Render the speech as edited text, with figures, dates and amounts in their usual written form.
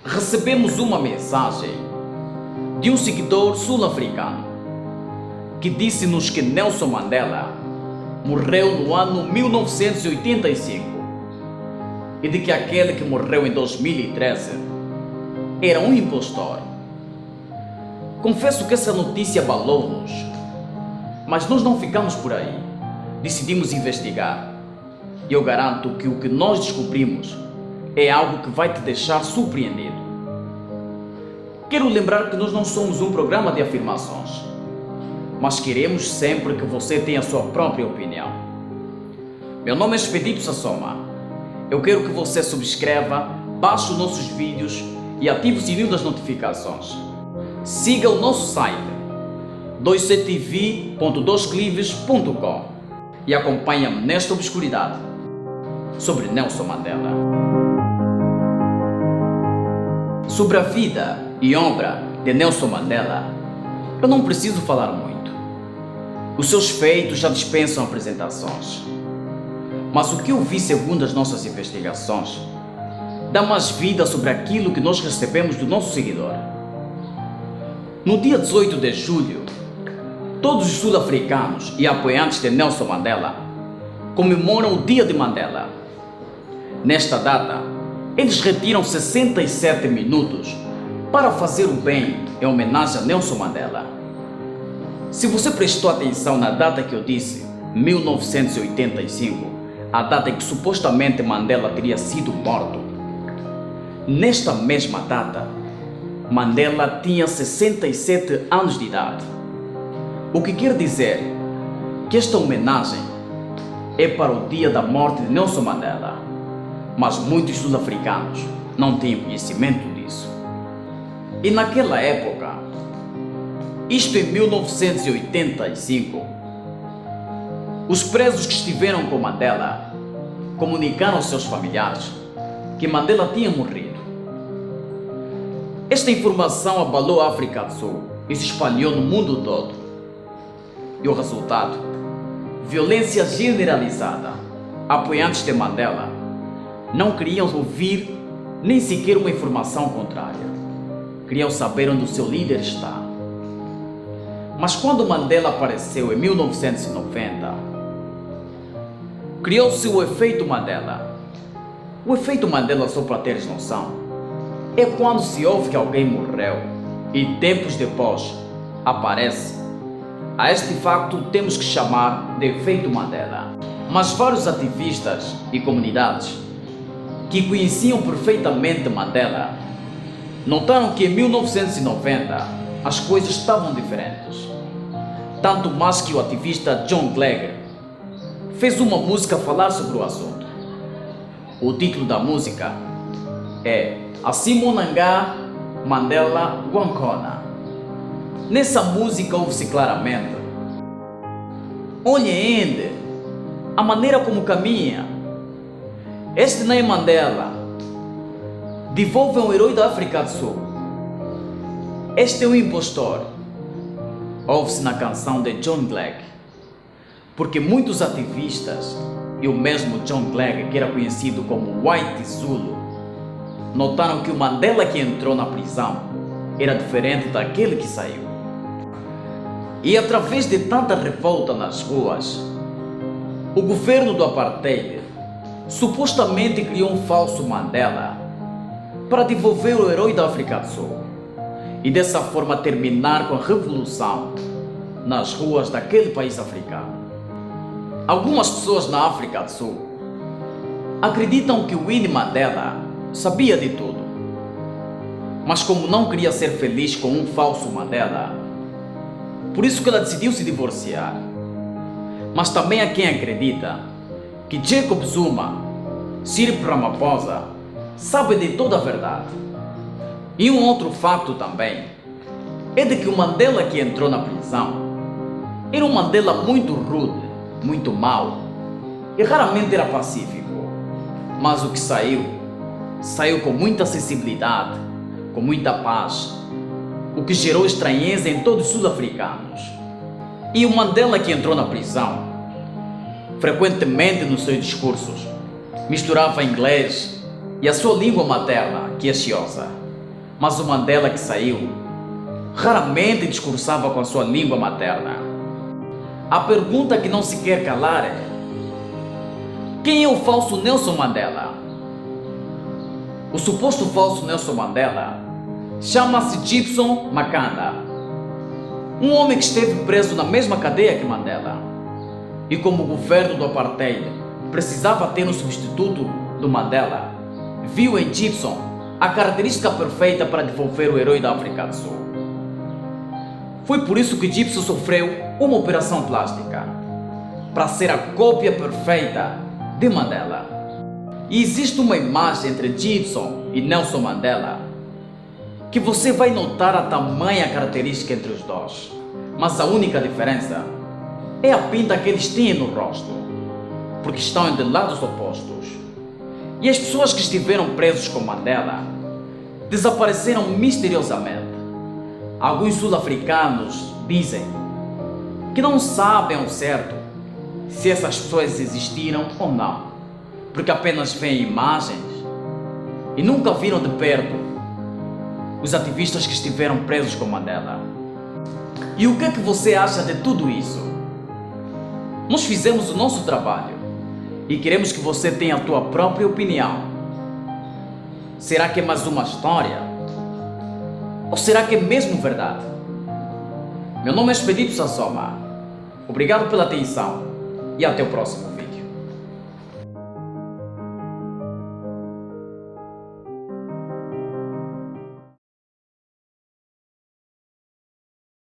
recebemos uma mensagem de um seguidor sul-africano que disse-nos que Nelson Mandela morreu no ano 1985 e de que aquele que morreu em 2013 era um impostor. Confesso que essa notícia abalou-nos, mas nós não ficamos por aí. Decidimos investigar e eu garanto que o que nós descobrimos é algo que vai te deixar surpreendido. Quero lembrar que nós não somos um programa de afirmações, mas queremos sempre que você tenha a sua própria opinião. Meu nome é Expedito Sassoma. Eu quero que você subscreva, baixe os nossos vídeos e ative o sininho das notificações. Siga o nosso site 27tv.2clives.com e acompanhe-me nesta obscuridade sobre Nelson Mandela. Sobre a vida e obra de Nelson Mandela, eu não preciso falar muito. Os seus feitos já dispensam apresentações. Mas o que eu vi segundo as nossas investigações dá mais vida sobre aquilo que nós recebemos do nosso seguidor. No dia 18 de julho, todos os sul-africanos e apoiantes de Nelson Mandela comemoram o Dia de Mandela. Nesta data, eles retiram 67 minutos para fazer o bem em homenagem a Nelson Mandela. Se você prestou atenção na data que eu disse, 1985, a data em que supostamente Mandela teria sido morto, nesta mesma data, Mandela tinha 67 anos de idade. O que quer dizer que esta homenagem é para o dia da morte de Nelson Mandela, mas muitos sul-africanos não têm conhecimento disso. E naquela época, isto em 1985, os presos que estiveram com Mandela comunicaram aos seus familiares que Mandela tinha morrido. Esta informação abalou a África do Sul e se espalhou no mundo todo. E o resultado? Violência generalizada. Apoiantes de Mandela não queriam ouvir nem sequer uma informação contrária. Queriam saber onde o seu líder está. Mas quando Mandela apareceu em 1990, criou-se o efeito Mandela. O efeito Mandela, só para teres noção, é quando se ouve que alguém morreu e tempos depois aparece. A este facto temos que chamar de efeito Mandela. Mas vários ativistas e comunidades que conheciam perfeitamente Mandela notaram que em 1990 as coisas estavam diferentes. Tanto mais que o ativista John Glegg fez uma música a falar sobre o assunto. O título da música é Asimonanga Mandela Wankona. Nessa música ouve-se claramente: olhe ainda a maneira como caminha. Este não é Mandela. Devolve um herói da África do Sul. Este é um impostor. Ouve-se na canção de John Glegg. Porque muitos ativistas e o mesmo John Glegg, que era conhecido como White Zulu, notaram que o Mandela que entrou na prisão era diferente daquele que saiu. E através de tanta revolta nas ruas, o governo do apartheid supostamente criou um falso Mandela para devolver o herói da África do Sul e dessa forma terminar com a revolução nas ruas daquele país africano. Algumas pessoas na África do Sul acreditam que Winnie Mandela sabia de tudo, mas como não queria ser feliz com um falso Mandela, por isso que ela decidiu se divorciar. Mas também há quem acredita que Jacob Zuma, Cyril Ramaphosa, sabe de toda a verdade. E um outro fato também é de que o Mandela que entrou na prisão era um Mandela muito rude, muito mau e raramente era pacífico. Mas o que saiu com muita sensibilidade, com muita paz, o que gerou estranheza em todos os sul-africanos. E o Mandela que entrou na prisão, frequentemente nos seus discursos, misturava inglês e a sua língua materna, que é xhosa. Mas o Mandela que saiu raramente discursava com a sua língua materna. A pergunta que não se quer calar é: quem é o falso Nelson Mandela? O suposto falso Nelson Mandela chama-se Gibson Makanda, um homem que esteve preso na mesma cadeia que Mandela. E como o governo do apartheid precisava ter um substituto do Mandela, viu em Gibson a característica perfeita para devolver o herói da África do Sul. Foi por isso que Gibson sofreu uma operação plástica, para ser a cópia perfeita de Mandela. E existe uma imagem entre Gibson e Nelson Mandela que você vai notar a tamanha característica entre os dois, mas a única diferença é a pinta que eles têm no rosto, porque estão de lados opostos. E as pessoas que estiveram presos com Mandela desapareceram misteriosamente. Alguns sul-africanos dizem que não sabem ao certo se essas pessoas existiram ou não, porque apenas veem imagens e nunca viram de perto os ativistas que estiveram presos com Mandela. E o que é que você acha de tudo isso? Nós fizemos o nosso trabalho e queremos que você tenha a tua própria opinião. Será que é mais uma história? Ou será que é mesmo verdade? Meu nome é Expedito Sassoma. Obrigado pela atenção e até o próximo.